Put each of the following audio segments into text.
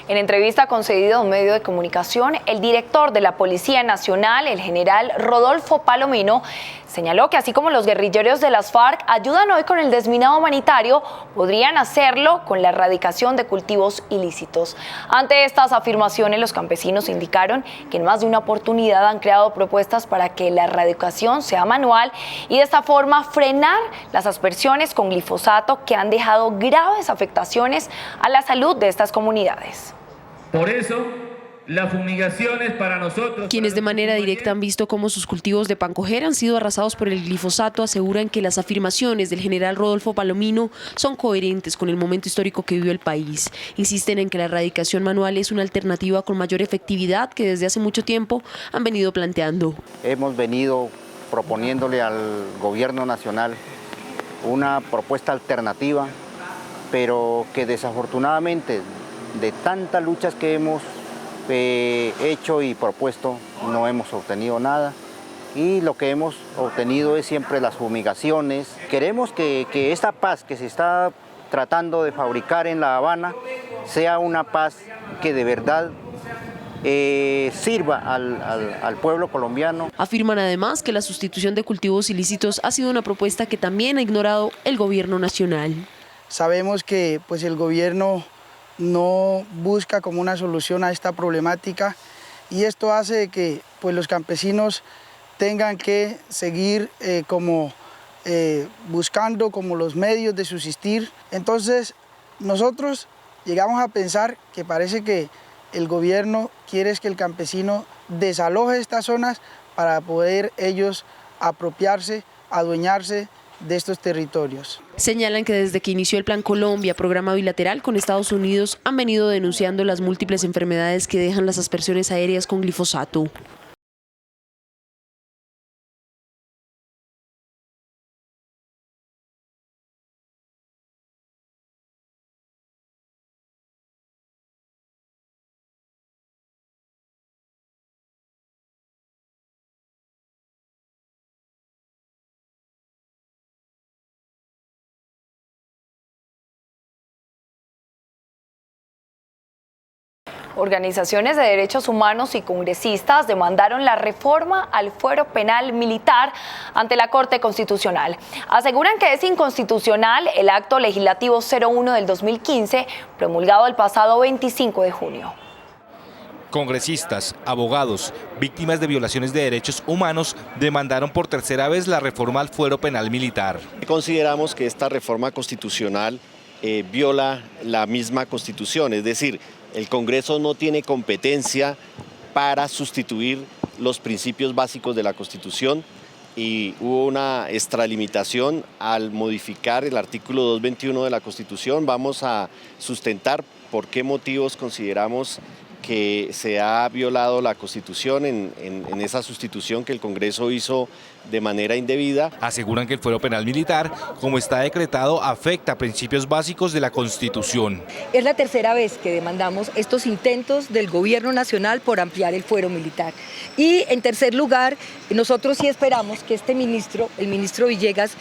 En entrevista concedida a un medio de comunicación, el director de la Policía Nacional, el general Rodolfo Palomino, señaló que así como los guerrilleros de las FARC ayudan hoy con el desminado humanitario, podrían hacerlo con la erradicación de cultivos ilícitos. Ante estas afirmaciones, los campesinos indicaron que en más de una oportunidad han creado propuestas para que la erradicación sea manual y de esta forma frenar las aspersiones con glifosato que han dejado graves afectaciones a la salud de estas comunidades. Por eso, las fumigaciones para nosotros... Quienes de manera directa han visto cómo sus cultivos de pan coger han sido arrasados por el glifosato aseguran que las afirmaciones del general Rodolfo Palomino son coherentes con el momento histórico que vivió el país. Insisten en que la erradicación manual es una alternativa con mayor efectividad que desde hace mucho tiempo han venido planteando. Hemos venido proponiéndole al gobierno nacional una propuesta alternativa, pero que desafortunadamente de tantas luchas que hemos hecho y propuesto no hemos obtenido nada, y lo que hemos obtenido es siempre las fumigaciones. Queremos que esta paz que se está tratando de fabricar en La Habana sea una paz que de verdad sirva al pueblo colombiano. Afirman además que la sustitución de cultivos ilícitos ha sido una propuesta que también ha ignorado el gobierno nacional. Sabemos que el gobierno no busca como una solución a esta problemática, y esto hace que los campesinos tengan que seguir buscando como los medios de subsistir. Entonces nosotros llegamos a pensar que parece que el gobierno quiere es que el campesino desaloje estas zonas para poder ellos apropiarse, adueñarse de estos territorios. Señalan que desde que inició el Plan Colombia, programa bilateral con Estados Unidos, han venido denunciando las múltiples enfermedades que dejan las aspersiones aéreas con glifosato. Organizaciones de derechos humanos y congresistas demandaron la reforma al fuero penal militar ante la Corte Constitucional. Aseguran que es inconstitucional el acto legislativo 01 del 2015, promulgado el pasado 25 de junio. Congresistas, abogados, víctimas de violaciones de derechos humanos demandaron por tercera vez la reforma al fuero penal militar. Consideramos que esta reforma constitucional viola la misma Constitución, es decir, el Congreso no tiene competencia para sustituir los principios básicos de la Constitución, y hubo una extralimitación al modificar el artículo 221 de la Constitución. Vamos a sustentar por qué motivos consideramos que se ha violado la Constitución en esa sustitución que el Congreso hizo de manera indebida. Aseguran que el fuero penal militar, como está decretado, afecta principios básicos de la Constitución. Es la tercera vez que demandamos estos intentos del gobierno nacional por ampliar el fuero militar. Y en tercer lugar, nosotros sí esperamos que este ministro, el ministro Villegas,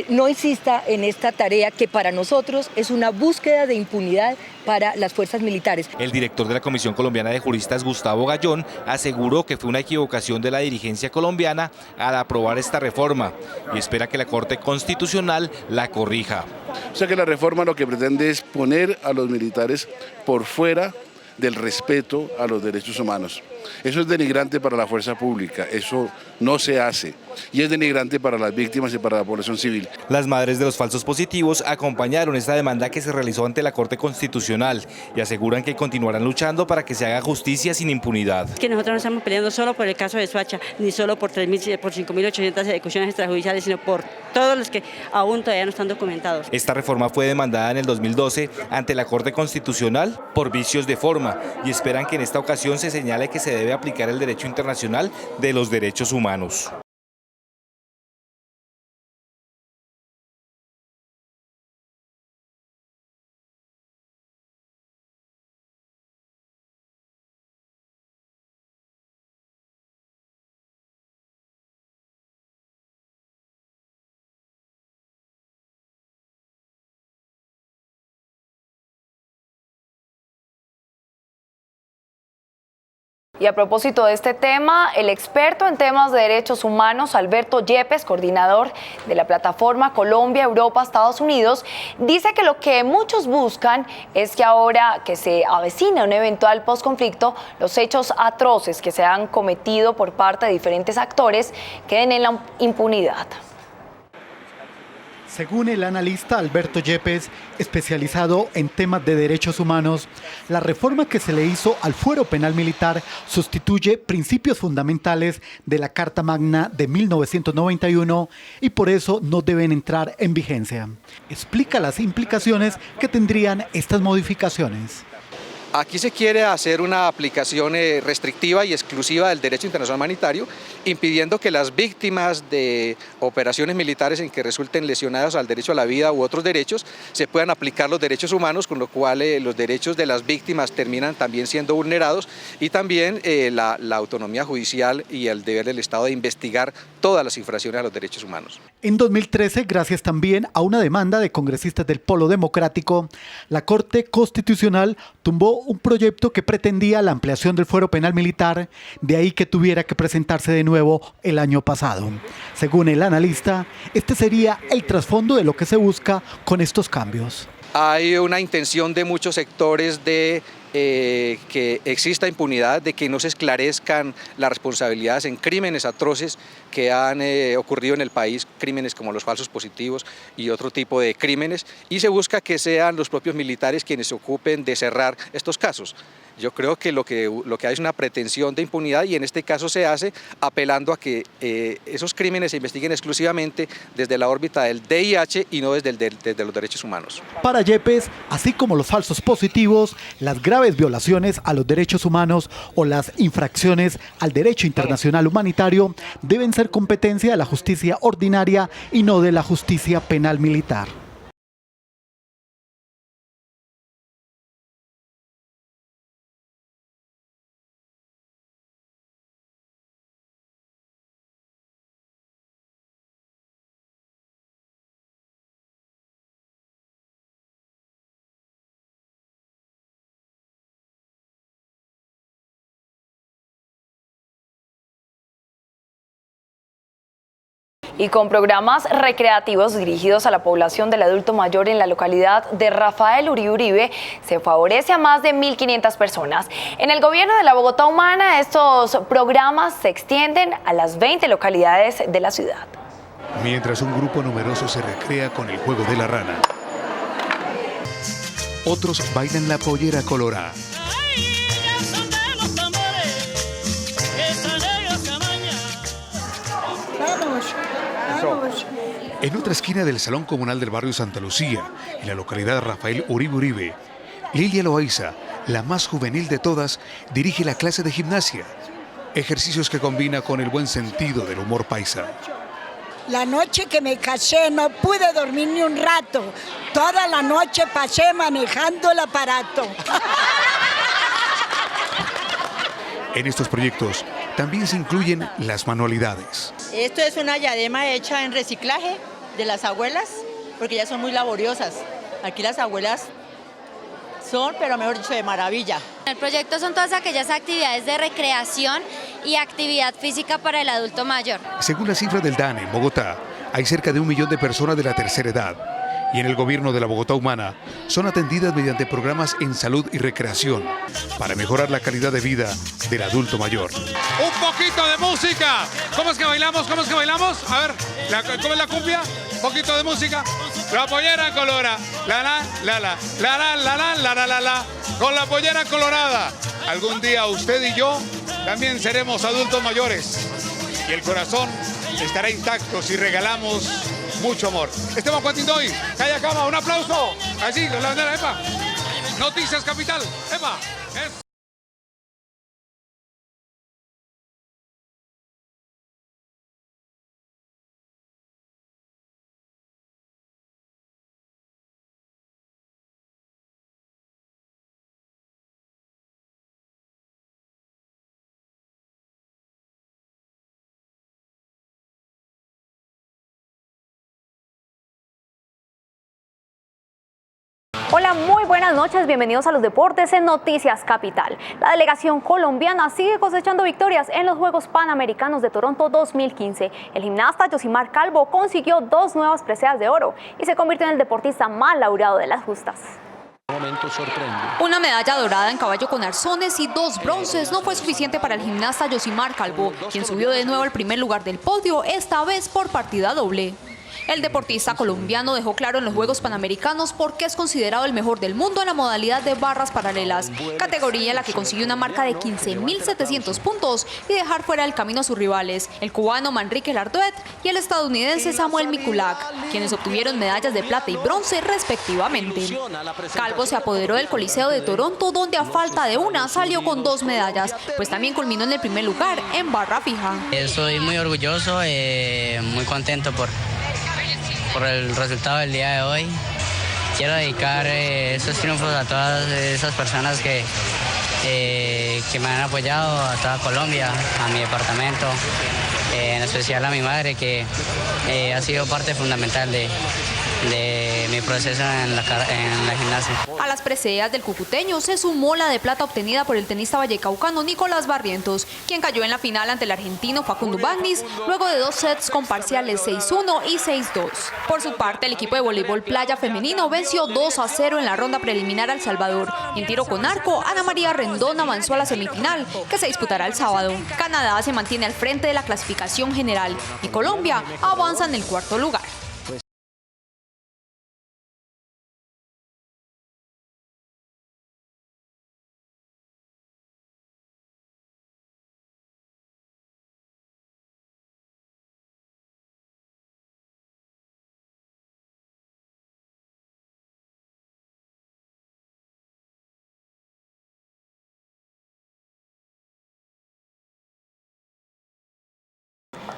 no insista en esta tarea que para nosotros es una búsqueda de impunidad para las fuerzas militares. El director de la Comisión Colombiana de Juristas, Gustavo Gallón, aseguró que fue una equivocación de la dirigencia colombiana al aprobar esta reforma y espera que la Corte Constitucional la corrija. O sea que la reforma lo que pretende es poner a los militares por fuera del respeto a los derechos humanos. Eso es denigrante para la fuerza pública, eso no se hace, y es denigrante para las víctimas y para la población civil. Las madres de los falsos positivos acompañaron esta demanda que se realizó ante la Corte Constitucional y aseguran que continuarán luchando para que se haga justicia sin impunidad. Que nosotros no estamos peleando solo por el caso de Soacha, ni solo por 5.800 ejecuciones extrajudiciales, sino por todos los que aún todavía no están documentados. Esta reforma fue demandada en el 2012 ante la Corte Constitucional por vicios de forma y esperan que en esta ocasión se señale que se debe aplicar el derecho internacional de los derechos humanos. Y a propósito de este tema, el experto en temas de derechos humanos, Alberto Yepes, coordinador de la plataforma Colombia, Europa, Estados Unidos, dice que lo que muchos buscan es que ahora que se avecina un eventual posconflicto, los hechos atroces que se han cometido por parte de diferentes actores queden en la impunidad. Según el analista Alberto Yepes, especializado en temas de derechos humanos, la reforma que se le hizo al fuero penal militar sustituye principios fundamentales de la Carta Magna de 1991 y por eso no deben entrar en vigencia. Explica las implicaciones que tendrían estas modificaciones. Aquí se quiere hacer una aplicación restrictiva y exclusiva del derecho internacional humanitario, impidiendo que las víctimas de operaciones militares en que resulten lesionadas al derecho a la vida u otros derechos, se puedan aplicar los derechos humanos, con lo cual los derechos de las víctimas terminan también siendo vulnerados y también la autonomía judicial y el deber del Estado de investigar todas las infracciones a los derechos humanos. En 2013, gracias también a una demanda de congresistas del Polo Democrático, la Corte Constitucional tumbó un proyecto que pretendía la ampliación del fuero penal militar, de ahí que tuviera que presentarse de nuevo el año pasado. Según el analista, este sería el trasfondo de lo que se busca con estos cambios. Hay una intención de muchos sectores de que exista impunidad, de que no se esclarezcan las responsabilidades en crímenes atroces que han ocurrido en el país, crímenes como los falsos positivos y otro tipo de crímenes, y se busca que sean los propios militares quienes se ocupen de cerrar estos casos. Yo creo que lo que hay es una pretensión de impunidad y en este caso se hace apelando a que esos crímenes se investiguen exclusivamente desde la órbita del DIH y no desde los derechos humanos. Para Yepes, así como los falsos positivos, las graves violaciones a los derechos humanos o las infracciones al derecho internacional humanitario deben ser competencia de la justicia ordinaria y no de la justicia penal militar. Y con programas recreativos dirigidos a la población del adulto mayor en la localidad de Rafael Uribe Uribe, se favorece a más de 1.500 personas. En el gobierno de la Bogotá Humana, estos programas se extienden a las 20 localidades de la ciudad. Mientras un grupo numeroso se recrea con el juego de la rana, otros bailan la pollera colorada. En otra esquina del Salón Comunal del barrio Santa Lucía, en la localidad de Rafael Uribe Uribe, Lilia Loaiza, la más juvenil de todas, dirige la clase de gimnasia. Ejercicios que combina con el buen sentido del humor paisa. La noche que me casé no pude dormir ni un rato. Toda la noche pasé manejando el aparato. En estos proyectos también se incluyen las manualidades. Esto es una diadema hecha en reciclaje de las abuelas, porque ya son muy laboriosas. Aquí las abuelas son, pero mejor dicho, de maravilla. El proyecto son todas aquellas actividades de recreación y actividad física para el adulto mayor. Según la cifra del DANE en Bogotá, hay cerca de 1 millón de personas de la tercera edad. Y en el gobierno de la Bogotá Humana son atendidas mediante programas en salud y recreación para mejorar la calidad de vida del adulto mayor. Un poquito de música. ¿Cómo es que bailamos? ¿Cómo es que bailamos? A ver, ¿cómo es la cumbia? Un poquito de música. La pollera colora. La la la la la la la la la la la la. Con la pollera colorada. Algún día usted y yo también seremos adultos mayores y el corazón estará intacto si regalamos mucho amor. Esteban Cuantindoy, Calla Cama, un aplauso. Así, con la bandera, epa. Noticias Capital, epa. Hola, muy buenas noches, bienvenidos a los deportes en Noticias Capital. La delegación colombiana sigue cosechando victorias en los Juegos Panamericanos de Toronto 2015. El gimnasta Yosimar Calvo consiguió 2 nuevas preseas de oro y se convirtió en el deportista más laureado de las justas. Una medalla dorada en caballo con arzones y 2 bronces no fue suficiente para el gimnasta Yosimar Calvo, quien subió de nuevo al primer lugar del podio, esta vez por partida doble. El deportista colombiano dejó claro en los Juegos Panamericanos por qué es considerado el mejor del mundo en la modalidad de barras paralelas, categoría en la que consiguió una marca de 15.700 puntos y dejar fuera del camino a sus rivales, el cubano Manrique Larduet y el estadounidense Samuel Mikulak, quienes obtuvieron medallas de plata y bronce respectivamente. Calvo se apoderó del Coliseo de Toronto, donde a falta de una salió con 2 medallas, pues también culminó en el primer lugar en barra fija. Estoy muy orgulloso, muy contento por el resultado del día de hoy. Quiero dedicar estos triunfos a todas esas personas que me han apoyado, a toda Colombia, a mi departamento, en especial a mi madre, que ha sido parte fundamental de mi proceso en la gimnasia. A las preseas del cucuteño se sumó la de plata obtenida por el tenista vallecaucano Nicolás Barrientos, quien cayó en la final ante el argentino Facundo Bagnis luego de 2 sets con parciales 6-1 y 6-2. Por su parte, el equipo de voleibol playa femenino venció 2-0 en la ronda preliminar a El Salvador. En tiro con arco, Ana María Rendón avanzó a la semifinal, que se disputará el sábado. Canadá se mantiene al frente de la clasificación general y Colombia avanza en el 4º lugar.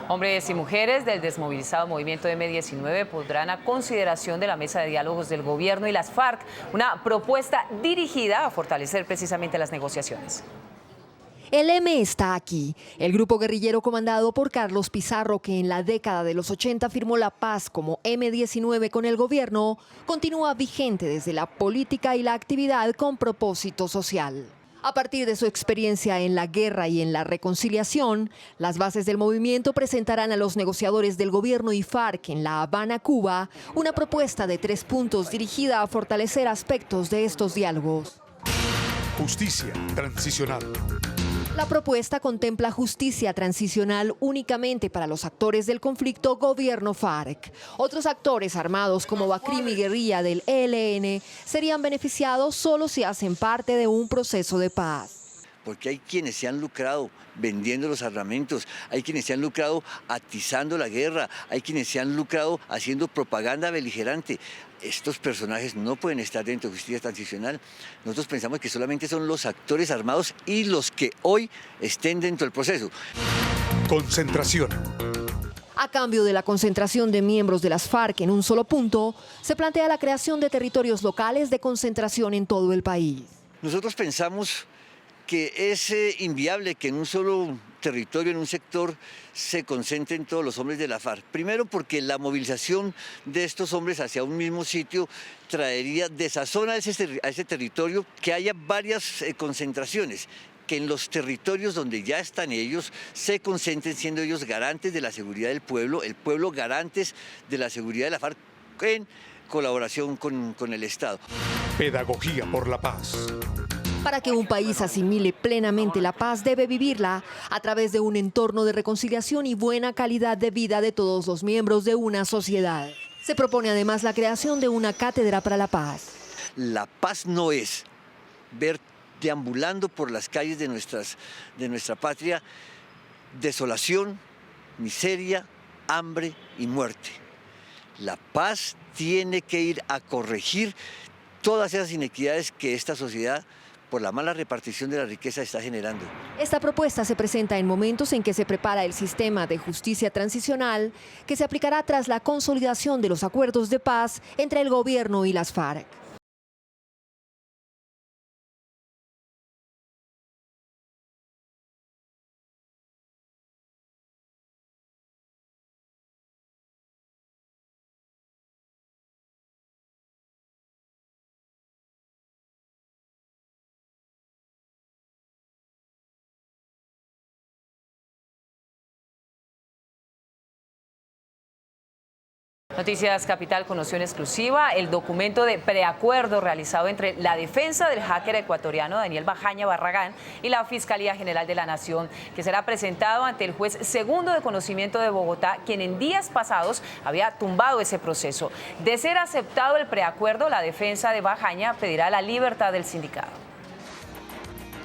Hombres y mujeres del desmovilizado movimiento M19 pondrán a consideración de la mesa de diálogos del gobierno y las FARC una propuesta dirigida a fortalecer precisamente las negociaciones. El M está aquí, el grupo guerrillero comandado por Carlos Pizarro, que en la década de los 80 firmó la paz como M19 con el gobierno, continúa vigente desde la política y la actividad con propósito social. A partir de su experiencia en la guerra y en la reconciliación, las bases del movimiento presentarán a los negociadores del gobierno y FARC en La Habana, Cuba, una propuesta de 3 puntos dirigida a fortalecer aspectos de estos diálogos. Justicia transicional. La propuesta contempla justicia transicional únicamente para los actores del conflicto gobierno-FARC. Otros actores armados como Bacrim y guerrilla del ELN serían beneficiados solo si hacen parte de un proceso de paz. Porque hay quienes se han lucrado vendiendo los armamentos, hay quienes se han lucrado atizando la guerra, hay quienes se han lucrado haciendo propaganda beligerante. Estos personajes no pueden estar dentro de justicia transicional. Nosotros pensamos que solamente son los actores armados y los que hoy estén dentro del proceso. Concentración. A cambio de la concentración de miembros de las FARC en un solo punto, se plantea la creación de territorios locales de concentración en todo el país. Nosotros pensamos que es inviable que en un solo territorio, en un sector, se concentren todos los hombres de la FARC. Primero porque la movilización de estos hombres hacia un mismo sitio traería desazón a ese territorio, que haya varias concentraciones, que en los territorios donde ya están ellos se concentren siendo ellos garantes de la seguridad del pueblo, el pueblo garantes de la seguridad de la FARC en colaboración con el Estado. Pedagogía por la paz. Para que un país asimile plenamente la paz, debe vivirla a través de un entorno de reconciliación y buena calidad de vida de todos los miembros de una sociedad. Se propone además la creación de una cátedra para la paz. La paz no es ver deambulando por las calles de nuestra patria desolación, miseria, hambre y muerte. La paz tiene que ir a corregir todas esas inequidades que esta sociedad, por la mala repartición de la riqueza, está generando. Esta propuesta se presenta en momentos en que se prepara el sistema de justicia transicional que se aplicará tras la consolidación de los acuerdos de paz entre el gobierno y las FARC. Noticias Capital conoció en exclusiva el documento de preacuerdo realizado entre la defensa del hacker ecuatoriano Daniel Bajaña Barragán y la Fiscalía General de la Nación, que será presentado ante el juez segundo de conocimiento de Bogotá, quien en días pasados había tumbado ese proceso. De ser aceptado el preacuerdo, la defensa de Bajaña pedirá la libertad del sindicado.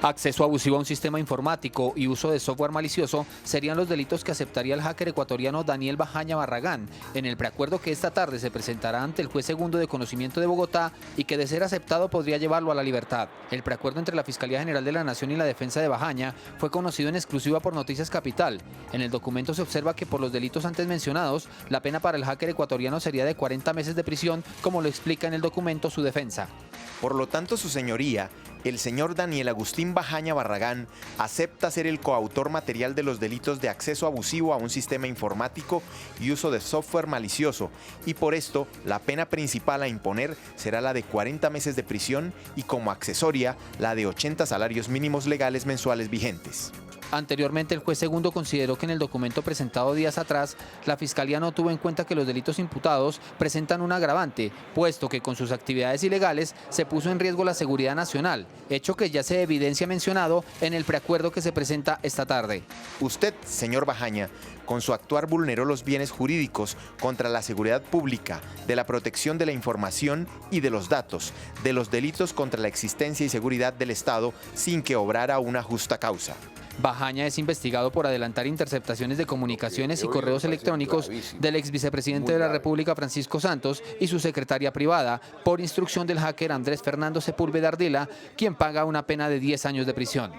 Acceso abusivo a un sistema informático y uso de software malicioso serían los delitos que aceptaría el hacker ecuatoriano Daniel Bajaña Barragán en el preacuerdo que esta tarde se presentará ante el juez segundo de conocimiento de Bogotá y que, de ser aceptado, podría llevarlo a la libertad. El preacuerdo entre la Fiscalía General de la Nación y la defensa de Bajaña fue conocido en exclusiva por Noticias Capital. En el documento se observa que por los delitos antes mencionados, la pena para el hacker ecuatoriano sería de 40 meses de prisión, como lo explica en el documento su defensa. Por lo tanto, su señoría, el señor Daniel Agustín Bajaña Barragán, acepta ser el coautor material de los delitos de acceso abusivo a un sistema informático y uso de software malicioso, y por esto la pena principal a imponer será la de 40 meses de prisión y, como accesoria, la de 80 salarios mínimos legales mensuales vigentes. Anteriormente, el juez segundo consideró que en el documento presentado días atrás, la Fiscalía no tuvo en cuenta que los delitos imputados presentan un agravante, puesto que con sus actividades ilegales se puso en riesgo la seguridad nacional, hecho que ya se evidencia mencionado en el preacuerdo que se presenta esta tarde. Usted, señor Bajaña, con su actuar vulneró los bienes jurídicos contra la seguridad pública, de la protección de la información y de los datos, de los delitos contra la existencia y seguridad del Estado sin que obrara una justa causa. Bajaña es investigado por adelantar interceptaciones de comunicaciones y correos electrónicos del ex vicepresidente de la República, Francisco Santos, y su secretaria privada, por instrucción del hacker Andrés Fernando Sepúlveda Ardila, quien paga una pena de 10 años de prisión.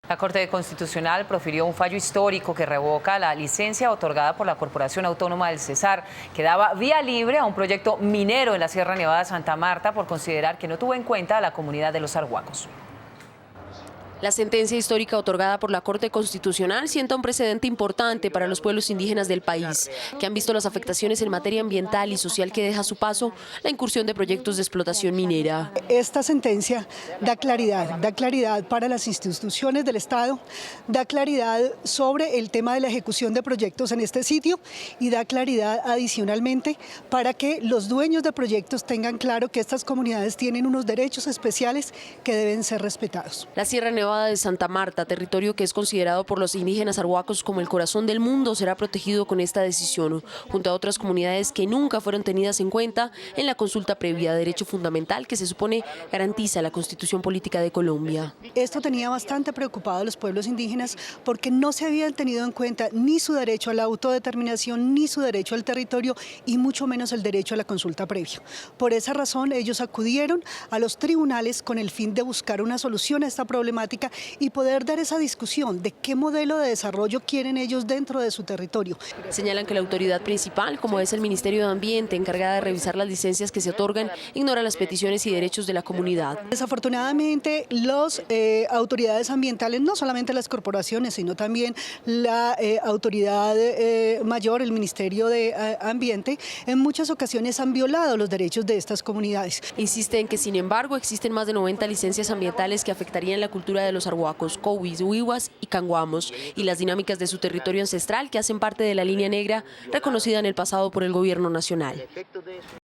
La Corte Constitucional profirió un fallo histórico que revoca la licencia otorgada por la Corporación Autónoma del Cesar, que daba vía libre a un proyecto minero en la Sierra Nevada de Santa Marta por considerar que no tuvo en cuenta a la comunidad de los arhuacos. La sentencia histórica otorgada por la Corte Constitucional sienta un precedente importante para los pueblos indígenas del país, que han visto las afectaciones en materia ambiental y social que deja a su paso la incursión de proyectos de explotación minera. Esta sentencia da claridad para las instituciones del Estado, da claridad sobre el tema de la ejecución de proyectos en este sitio y da claridad adicionalmente para que los dueños de proyectos tengan claro que estas comunidades tienen unos derechos especiales que deben ser respetados. La Sierra Nevada de Santa Marta, territorio que es considerado por los indígenas arhuacos como el corazón del mundo, será protegido con esta decisión, junto a otras comunidades que nunca fueron tenidas en cuenta en la consulta previa, derecho fundamental que se supone garantiza la Constitución Política de Colombia. Esto tenía bastante preocupado a los pueblos indígenas porque no se habían tenido en cuenta ni su derecho a la autodeterminación, ni su derecho al territorio y mucho menos el derecho a la consulta previa. Por esa razón ellos acudieron a los tribunales con el fin de buscar una solución a esta problemática y poder dar esa discusión de qué modelo de desarrollo quieren ellos dentro de su territorio. Señalan que la autoridad principal, como es el Ministerio de Ambiente, encargada de revisar las licencias que se otorgan, ignora las peticiones y derechos de la comunidad. Desafortunadamente, las autoridades ambientales, no solamente las corporaciones, sino también la autoridad mayor, el Ministerio de Ambiente, en muchas ocasiones han violado los derechos de estas comunidades. Insiste en que, sin embargo, existen más de 90 licencias ambientales que afectarían la cultura de los arhuacos, cowis, huihuas y canguamos, y las dinámicas de su territorio ancestral que hacen parte de la línea negra reconocida en el pasado por el gobierno nacional.